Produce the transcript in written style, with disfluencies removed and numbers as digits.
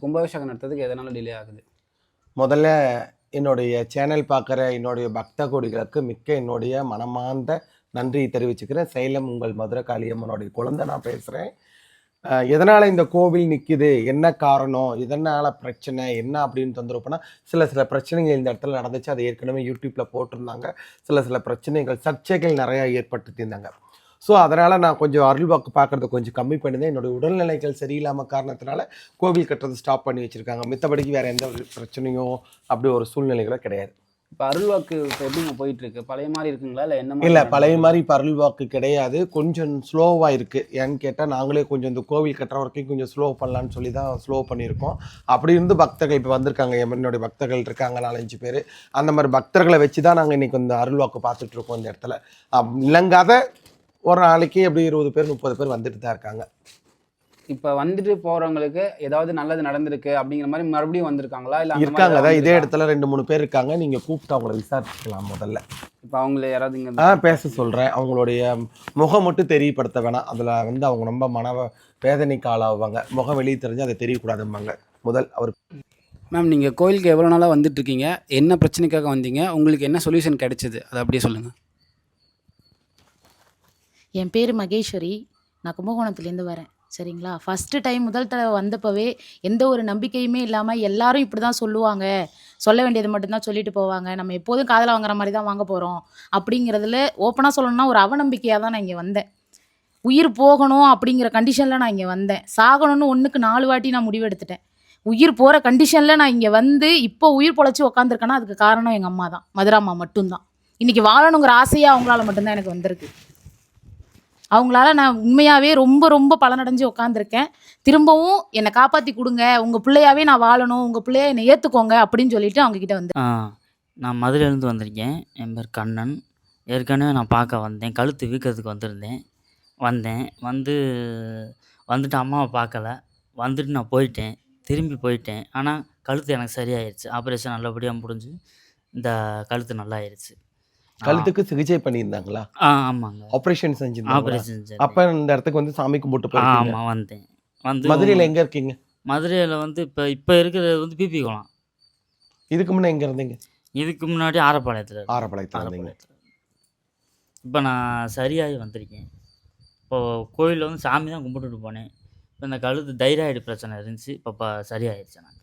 கும்பாபிஷேகம் நடத்துறதுக்கு எதனால டிலே ஆகுது? முதல்ல என்னுடைய சேனல் பார்க்குற என்னுடைய பக்த கோடிகளுக்கு மிக்க என்னுடைய மனமார்ந்த நன்றியை தெரிவிச்சுக்கிறேன். சேலம் உங்கள் மதுரை காளியம்மனுடைய குழந்தை நான் பேசுகிறேன். எதனால் இந்த கோவில் நிற்கிது, என்ன காரணம், எதனால் பிரச்சனை என்ன அப்படின்னு தொந்தரவு பண்ணால் சில பிரச்சனைகள் இந்த இடத்துல நடந்துச்சு. அது ஏற்கனவே யூடியூப்பில் போட்டிருந்தாங்க. சில பிரச்சனைகள் சர்ச்சைகள் நிறையா ஏற்படுத்தியிருந்தாங்க. ஸோ அதனால் நான் கொஞ்சம் அருள்வாக்கு பார்க்குறத கொஞ்சம் கம்மி பண்ணியிருந்தேன். என்னுடைய உடல்நிலைகள் சரியில்லாமல் காரணத்தினால கோவில் கட்டுறது ஸ்டாப் பண்ணி வச்சுருக்காங்க. மித்தபடிக்கு வேறு எந்த ஒரு பிரச்சனையும் அப்படி ஒரு சூழ்நிலைகளோ கிடையாது. இப்போ அருள்வாக்கு இப்போ எப்படிங்க போயிட்டுருக்கு? பழைய மாதிரி இருக்குங்களா இல்லை என்ன? இல்லை, பழைய மாதிரி இப்போ அருள்வாக்கு கிடையாது. கொஞ்சம் ஸ்லோவாக இருக்குது. ஏன்னு கேட்டால் நாங்களே கொஞ்சம் இந்த கோவில் கட்டுற வரைக்கும் கொஞ்சம் ஸ்லோ பண்ணலான்னு சொல்லி தான் ஸ்லோ பண்ணியிருக்கோம். அப்படி இருந்து பக்தர்கள் இப்போ வந்திருக்காங்க. என்னுடைய பக்தர்கள் இருக்காங்க 4-5 பேர். அந்த மாதிரி பக்தர்களை வச்சு தான் நாங்கள் இன்றைக்கி இந்த அருள்வாக்கு பார்த்துட்ருக்கோம் இந்த இடத்துல. இல்லைங்காத ஒரு நாளைக்கு எப்படி 20 பேர் 30 பேர் வந்துட்டு தான் இருக்காங்க. இப்போ வந்துட்டு போகிறவங்களுக்கு ஏதாவது நல்லது நடந்திருக்கு அப்படிங்கிற மாதிரி மறுபடியும் வந்திருக்காங்களா? இல்லை இருக்காங்க. அதான் இதே இடத்துல 2-3 பேர் இருக்காங்க. நீங்கள் கூப்பிட்டு அவங்கள விசாரிச்சுக்கலாம். முதல்ல இப்போ அவங்கள யாராவது இங்கே பேச சொல்கிறேன். அவங்களுடைய முகம் மட்டும் தெரியப்படுத்த வேணாம். அதில் அவங்க ரொம்ப மன வேதனைக்கு ஆளாவாங்க. முகம் வெளியே தெரிஞ்சு அதை தெரியக்கூடாதும்பாங்க. முதல் அவர் மேம், நீங்கள் கோயிலுக்கு எவ்வளோ நாளாக வந்துட்டுருக்கீங்க? என்ன பிரச்சனைக்காக வந்தீங்க? உங்களுக்கு என்ன சொல்யூஷன் கிடைச்சிது? அதை அப்படியே சொல்லுங்கள். என் பேர் மகேஸ்வரி. நான் கும்பகோணத்துலேருந்து வரேன். சரிங்களா? ஃபஸ்ட்டு டைம் முதல் தடவை வந்தப்போவே எந்த ஒரு நம்பிக்கையுமே இல்லாமல் எல்லாரும் இப்படி தான் சொல்லுவாங்க, சொல்ல வேண்டியது மட்டும்தான் சொல்லிட்டு போவாங்க, நம்ம எப்போதும் காதில் வாங்குற மாதிரி தான் வாங்க போகிறோம் அப்படிங்கிறதுல ஓப்பனாக சொல்லணும்னா ஒரு அவநம்பிக்கையாக தான் நான் இங்கே வந்தேன். உயிர் போகணும் அப்படிங்கிற கண்டிஷனில் நான் இங்கே வந்தேன். சாகணும்னு 1க்கு 4 வாட்டி நான் முடிவெடுத்துட்டேன். உயிர் போகிற கண்டிஷனில் நான் இங்கே வந்து இப்போ உயிர் பொழைச்சி உக்காந்துருக்கேன்னா அதுக்கு காரணம் எங்கள் அம்மா தான், மதுராம்மா மட்டும்தான். இன்றைக்கி வாழணுங்கிற ஆசையாக அவங்களால மட்டும்தான் எனக்கு வந்திருக்கு. அவங்களால நான் உண்மையாகவே ரொம்ப ரொம்ப பலனடைஞ்சு உட்காந்துருக்கேன். திரும்பவும் என்னை காப்பாற்றி கொடுங்க, உங்கள் பிள்ளையாவே நான் வாழணும், உங்கள் பிள்ளைய என்னை ஏற்றுக்கோங்க அப்படின்னு சொல்லிட்டு அவங்கக்கிட்ட வந்து நான் மதுரையிலேருந்து வந்திருக்கேன். என் பேர் கண்ணன். ஏற்கனவே நான் பார்க்க வந்தேன். கழுத்து வீக்கிறதுக்கு வந்திருந்தேன். வந்துட்டு அம்மாவை பார்க்கல. வந்துட்டு நான் போயிட்டேன். திரும்பி போயிட்டேன். ஆனால் கழுத்து எனக்கு சரியாயிருச்சு. ஆப்ரேஷன் நல்லபடியாக முடிஞ்சு இந்த கழுத்து நல்லா ஆயிடுச்சு. கழுத்துக்கு சிகிச்சை பண்ணியிருந்தாங்களா? ஆமாங்க. ஆப்ரேஷன் செஞ்சிருந்தாங்க. ஆப்ரேஷன் அப்போ இந்த இடத்துக்கு வந்து சாமி கும்பிட்டு போயிருக்கீங்க? ஆமாம், வந்தேன். மதுரையில் எங்கே இருக்கீங்க? மதுரையில் வந்து இப்போ இருக்கிறது வந்து பிபி குளம். இதுக்கு முன்னே எங்கே இருந்தீங்க? இதுக்கு முன்னாடி ஆரப்பாளையத்தில் இருந்தீங்க. இப்போ நான் சரியாகி வந்திருக்கேன். இப்போது கோயிலில் வந்து சாமி தான் கும்பிட்டுட்டு போனேன். இப்போ இந்த கழுத்து தைராய்டு பிரச்சனை இருந்துச்சு. இப்போ சரியாயிடுச்சு. நான்